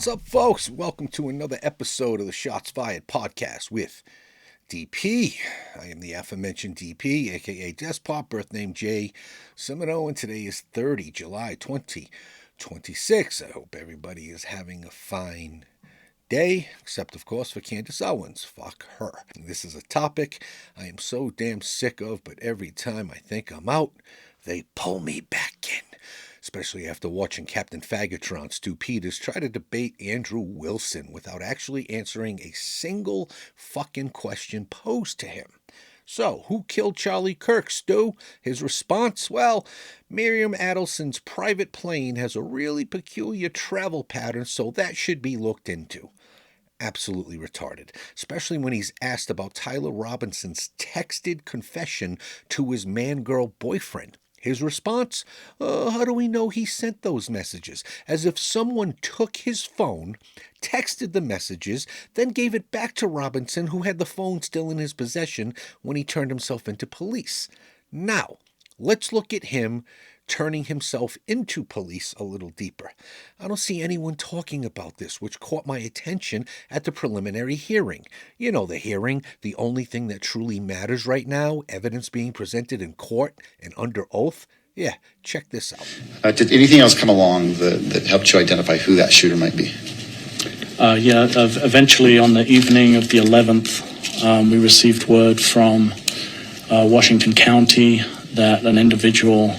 What's up, folks? Welcome to another episode of the Shots Fired podcast with DP. I am the aforementioned DP, aka Despot, birth name Jay Semino, and today is July 2026. I hope everybody is having a fine day, except of course for Candace Owens. Fuck her. This is a topic I am so damn sick of, but every time I think I'm out, they pull me back in. Especially after watching Captain Faggotron Stu Peters try to debate Andrew Wilson without actually answering a single fucking question posed to him. So, who killed Charlie Kirk, Stu? His response? Well, Miriam Adelson's private plane has a really peculiar travel pattern, so that should be looked into. Absolutely retarded, especially when he's asked about Tyler Robinson's texted confession to his man-girl boyfriend. His response? How do we know he sent those messages? As if someone took his phone, texted the messages, then gave it back to Robinson, who had the phone still in his possession when he turned himself into police. Now, let's look at him turning himself into police a little deeper. I don't see anyone talking about this, which caught my attention at the preliminary hearing. You know the hearing, the only thing that truly matters right now, evidence being presented in court and under oath. Yeah, check this out. Did anything else come along that helped you identify who that shooter might be? Eventually on the evening of the 11th, we received word from Washington County that an individual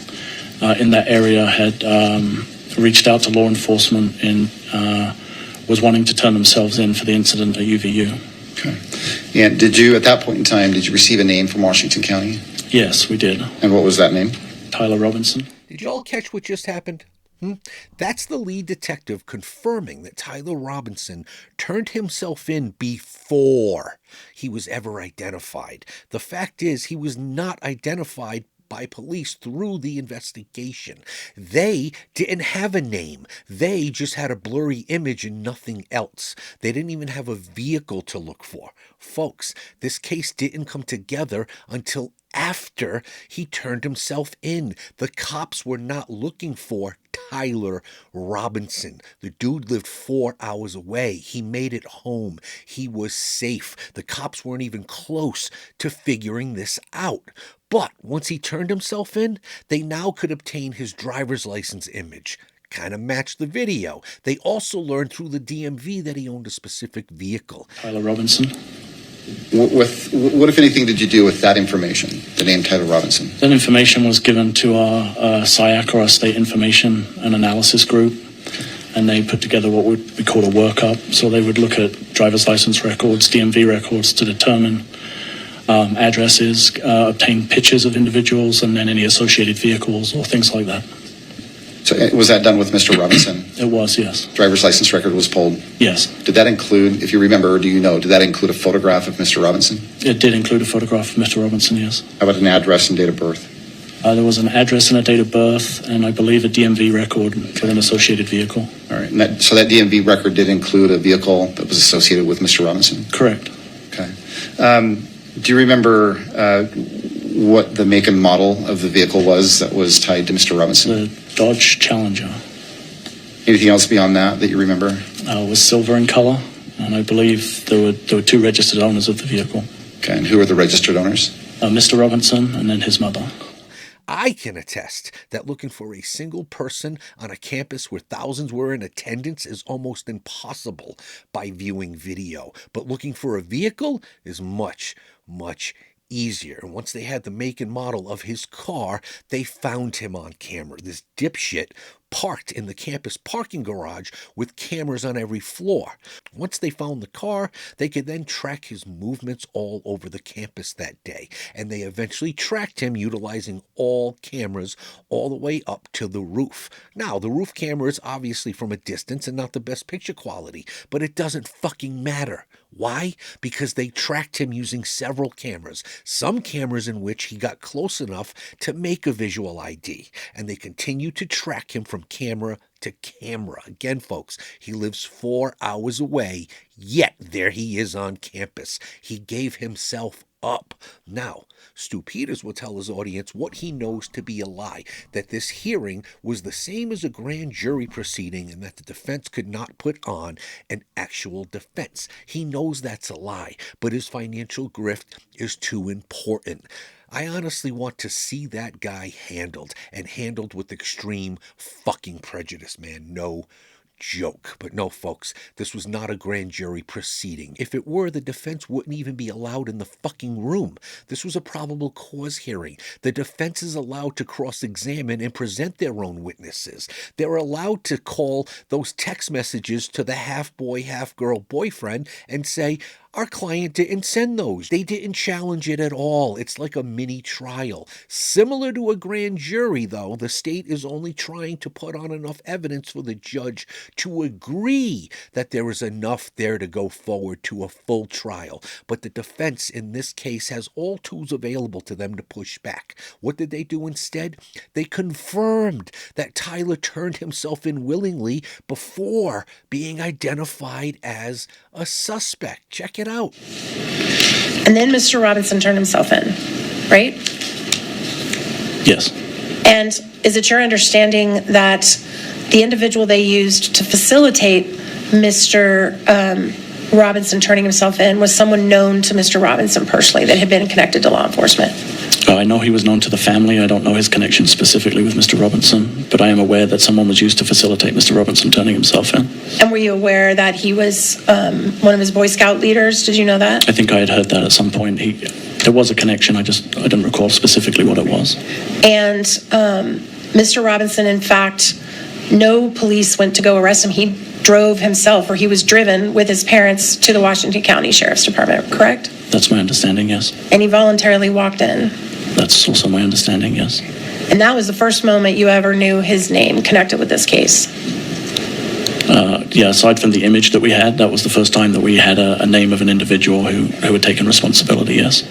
in that area had reached out to law enforcement and was wanting to turn themselves in for the incident at UVU. Okay. And did you, at that point in time, did you receive a name from Washington County? Yes, we did. And what was that name? Tyler Robinson. Did you all catch what just happened? That's the lead detective confirming that Tyler Robinson turned himself in before he was ever identified. The fact is, he was not identified by police through the investigation. They didn't have a name. They just had a blurry image and nothing else. They didn't even have a vehicle to look for. Folks, this case didn't come together until after he turned himself in. The cops were not looking for Tyler Robinson. The dude lived 4 hours away. He made it home. He was safe. The cops weren't even close to figuring this out. But once he turned himself in, they now could obtain his driver's license image. Kind of matched the video. They also learned through the DMV that he owned a specific vehicle. Tyler Robinson. What, if anything, did you do with that information, the name Tyler Robinson? That information was given to our SIAC, or our State Information and Analysis Group, and they put together what we call a workup. So they would look at driver's license records, DMV records to determine addresses, obtain pictures of individuals, and then any associated vehicles or things like that. So was that done with Mr. Robinson? It was, yes. Driver's license record was pulled? Yes. Did that include, if you remember, or do you know, did that include a photograph of Mr. Robinson? It did include a photograph of Mr. Robinson, yes. How about an address and date of birth? There was an address and a date of birth, and I believe a DMV record for an associated vehicle. All right. And so that DMV record did include a vehicle that was associated with Mr. Robinson? Correct. Okay. Do you remember what the make and model of the vehicle was that was tied to Mr. Robinson? The Dodge Challenger. Anything else beyond that you remember? It was silver in color, and I believe there were two registered owners of the vehicle. Okay, and who are the registered owners? Mr. Robinson and then his mother. I can attest that looking for a single person on a campus where thousands were in attendance is almost impossible by viewing video. But looking for a vehicle is much, much easier. And once they had the make and model of his car, they found him on camera. This dipshit parked in the campus parking garage with cameras on every floor. Once they found the car, they could then track his movements all over the campus that day. And they eventually tracked him utilizing all cameras all the way up to the roof. Now, the roof camera is obviously from a distance and not the best picture quality, but it doesn't fucking matter. Why? Because they tracked him using several cameras, some cameras in which he got close enough to make a visual ID, and they continue to track him from camera to camera. Again, folks, he lives 4 hours away, yet there he is on campus. He gave himself up. Now, Stu Peters will tell his audience what he knows to be a lie, that this hearing was the same as a grand jury proceeding and that the defense could not put on an actual defense. He knows that's a lie, but his financial grift is too important. I honestly want to see that guy handled, and handled with extreme fucking prejudice, man. No joke. But no, folks, this was not a grand jury proceeding. If it were, the defense wouldn't even be allowed in the fucking room. This was a probable cause hearing. The defense is allowed to cross-examine and present their own witnesses. They're allowed to call those text messages to the half-boy, half-girl boyfriend and say, our client didn't send those. They didn't challenge it at all. It's like a mini trial. Similar to a grand jury, though, the state is only trying to put on enough evidence for the judge to agree that there is enough there to go forward to a full trial. But the defense in this case has all tools available to them to push back. What did they do instead? They confirmed that Tyler turned himself in willingly before being identified as a suspect. Check it out. And then Mr. Robinson turned himself in, right? Yes. And is it your understanding that the individual they used to facilitate Mr. Robinson turning himself in was someone known to Mr. Robinson personally that had been connected to law enforcement? I know he was known to the family. I don't know his connection specifically with Mr. Robinson, but I am aware that someone was used to facilitate Mr. Robinson turning himself in. And were you aware that he was one of his Boy Scout leaders? Did you know that? I think I had heard that at some point. There was a connection. I didn't recall specifically what it was. And Mr. Robinson, in fact, no police went to go arrest him. He drove himself, or he was driven with his parents to the Washington County Sheriff's Department, correct? That's my understanding, yes. And he voluntarily walked in. That's also my understanding, yes. And that was the first moment you ever knew his name connected with this case? Yeah, aside from the image that we had, that was the first time that we had a name of an individual who had taken responsibility, yes.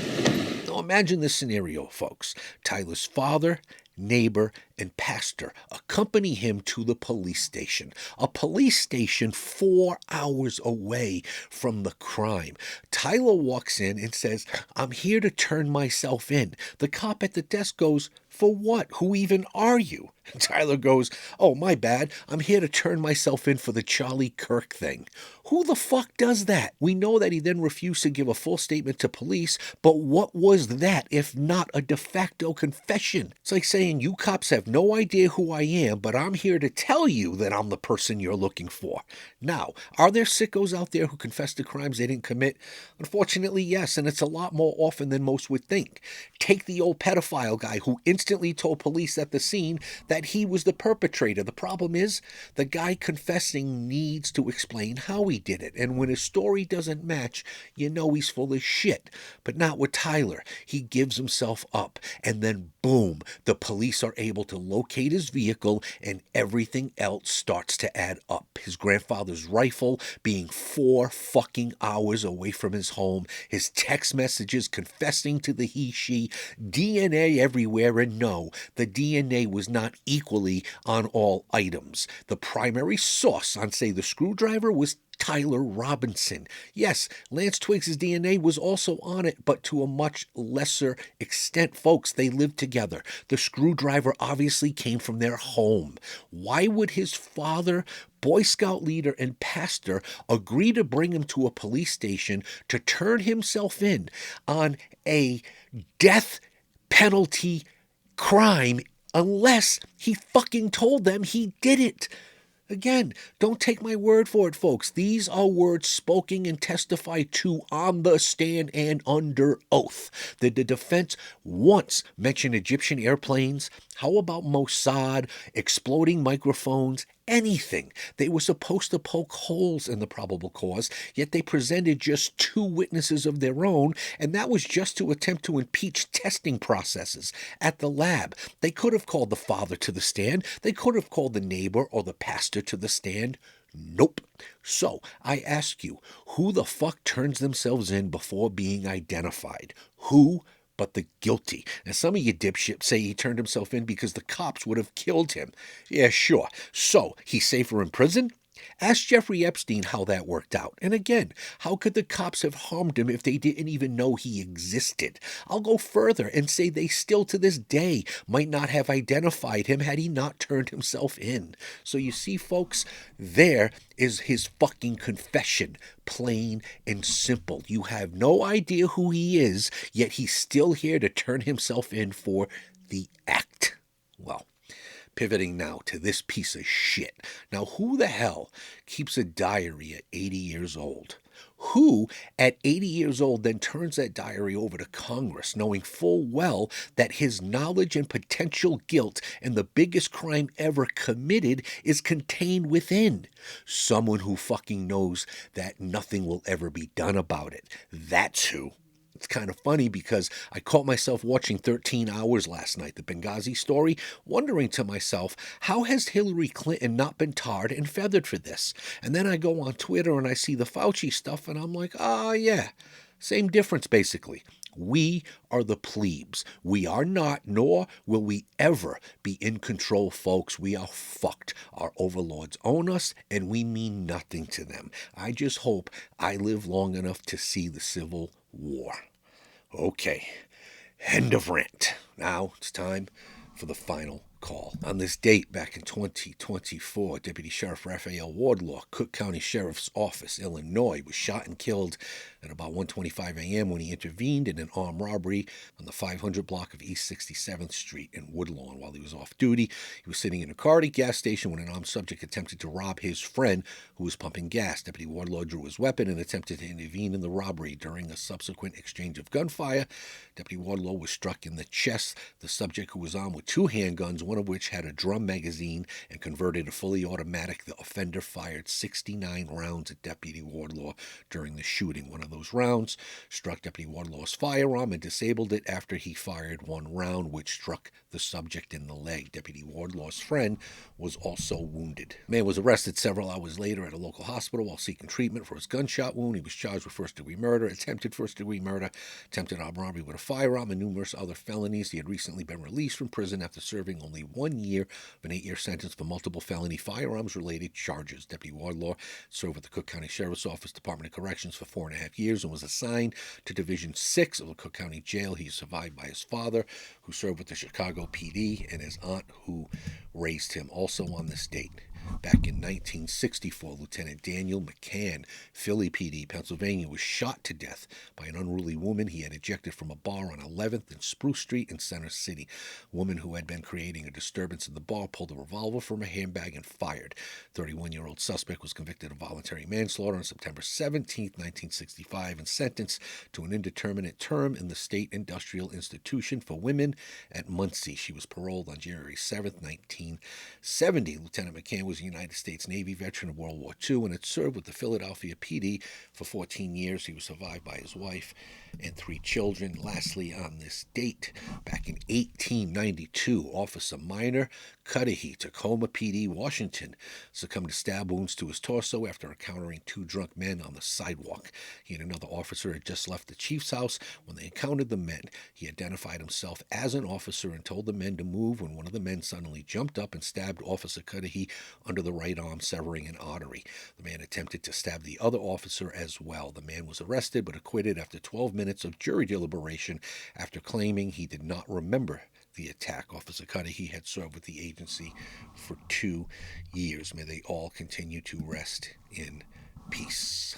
Now imagine this scenario, folks. Tyler's father, neighbor, and pastor accompany him to the police station. A police station 4 hours away from the crime. Tyler walks in and says, I'm here to turn myself in. The cop at the desk goes, for what? Who even are you? And Tyler goes, oh, my bad. I'm here to turn myself in for the Charlie Kirk thing. Who the fuck does that? We know that he then refused to give a full statement to police, but what was that if not a de facto confession? It's like saying, you cops have no idea who I am, but I'm here to tell you that I'm the person you're looking for. Now, are there sickos out there who confess to crimes they didn't commit? Unfortunately, yes, and it's a lot more often than most would think. Take the old pedophile guy who instantly told police at the scene that he was the perpetrator. The problem is, the guy confessing needs to explain how he did it, and when his story doesn't match, you know he's full of shit. But not with Tyler. He gives himself up, and then boom, the police are able to locate his vehicle, and everything else starts to add up. His grandfather's rifle being 4 fucking hours away from his home, his text messages confessing to the he-she, DNA everywhere, and no, the DNA was not equally on all items. The primary source on, say, the screwdriver was Tyler Robinson. Yes, Lance Twiggs' DNA was also on it, but to a much lesser extent, folks. They lived together. The screwdriver obviously came from their home. Why would his father, Boy Scout leader, and pastor agree to bring him to a police station to turn himself in on a death penalty crime unless he fucking told them he did it? Again, don't take my word for it, folks. These are words spoken and testified to on the stand and under oath. The defense once mentioned Egyptian airplanes. How about Mossad, exploding microphones, anything? They were supposed to poke holes in the probable cause, yet they presented just 2 witnesses of their own, and that was just to attempt to impeach testing processes at the lab. They could have called the father to the stand. They could have called the neighbor or the pastor to the stand. Nope. So, I ask you, who the fuck turns themselves in before being identified? Who but the guilty? And some of you dipshits say he turned himself in because the cops would have killed him. Yeah, sure. So, he's safer in prison? Ask Jeffrey Epstein how that worked out. And again, how could the cops have harmed him if they didn't even know he existed? I'll go further and say they still to this day might not have identified him had he not turned himself in. So you see, folks, there is his fucking confession. Plain and simple. You have no idea who he is, yet he's still here to turn himself in for the act. Well, pivoting now to this piece of shit. Now, who the hell keeps a diary at 80 years old? Who, at 80 years old, then turns that diary over to Congress, knowing full well that his knowledge and potential guilt in the biggest crime ever committed is contained within? Someone who fucking knows that nothing will ever be done about it. That's who. It's kind of funny because I caught myself watching 13 Hours last night, the Benghazi story, wondering to myself, how has Hillary Clinton not been tarred and feathered for this? And then I go on Twitter and I see the Fauci stuff and I'm like, yeah, same difference basically. We are the plebes. We are not, nor will we ever be in control, folks. We are fucked. Our overlords own us, and we mean nothing to them. I just hope I live long enough to see the Civil War. Okay, end of rant. Now it's time for the final call. On this date back in 2024, Deputy Sheriff Raphael Wardlaw, Cook County Sheriff's Office, Illinois, was shot and killed at about 1:25 a.m. when he intervened in an armed robbery on the 500 block of East 67th Street in Woodlawn. While he was off duty, he was sitting in a car at a gas station when an armed subject attempted to rob his friend who was pumping gas. Deputy Wardlaw drew his weapon and attempted to intervene in the robbery. During a subsequent exchange of gunfire, Deputy Wardlaw was struck in the chest. The subject, who was armed with two handguns, one of which had a drum magazine and converted to fully automatic, the offender fired 69 rounds at Deputy Wardlaw during the shooting. One of those rounds struck Deputy Wardlaw's firearm and disabled it after he fired one round, which struck the subject in the leg. Deputy Wardlaw's friend was also wounded. The man was arrested several hours later at a local hospital while seeking treatment for his gunshot wound. He was charged with first-degree murder, attempted first-degree murder, attempted armed robbery with a firearm, and numerous other felonies. He had recently been released from prison after serving only 1 year of an 8-year sentence for multiple felony firearms-related charges. Deputy Wardlaw served with the Cook County Sheriff's Office Department of Corrections for 4.5 years and was assigned to Division 6 of the Cook County Jail. He is survived by his father, who served with the Chicago PD, and his aunt, who raised him. Also on this date, back in 1964, Lieutenant Daniel McCann, Philly PD, Pennsylvania, was shot to death by an unruly woman he had ejected from a bar on 11th and Spruce Street in Center City. A woman who had been creating a disturbance in the bar pulled a revolver from her handbag and fired. 31-year-old suspect was convicted of voluntary manslaughter on September 17, 1965, and sentenced to an indeterminate term in the State Industrial Institution for Women at Muncie. She was paroled on January 7, 1970. Lieutenant McCann was a United States Navy veteran of World War II and had served with the Philadelphia PD for 14 years. He was survived by his wife and 3 children. Lastly, on this date, back in 1892, Officer Minor Cudahy, Tacoma PD, Washington, succumbed to stab wounds to his torso after encountering 2 drunk men on the sidewalk. He and another officer had just left the chief's house when they encountered the men. He identified himself as an officer and told the men to move when one of the men suddenly jumped up and stabbed Officer Cudahy under the right arm, severing an artery. The man attempted to stab the other officer as well. The man was arrested but acquitted after 12 minutes of jury deliberation after claiming he did not remember the attack. Officer Cudahy had served with the agency for 2 years. May they all continue to rest in peace.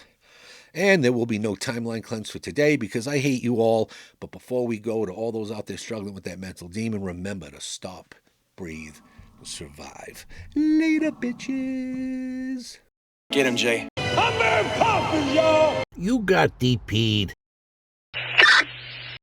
And there will be no timeline cleanse for today because I hate you all. But before we go, to all those out there struggling with that mental demon, remember to stop, breathe, survive. Later, bitches. Get him, Jay. I'm Mary Poppins, y'all. You got DP'd.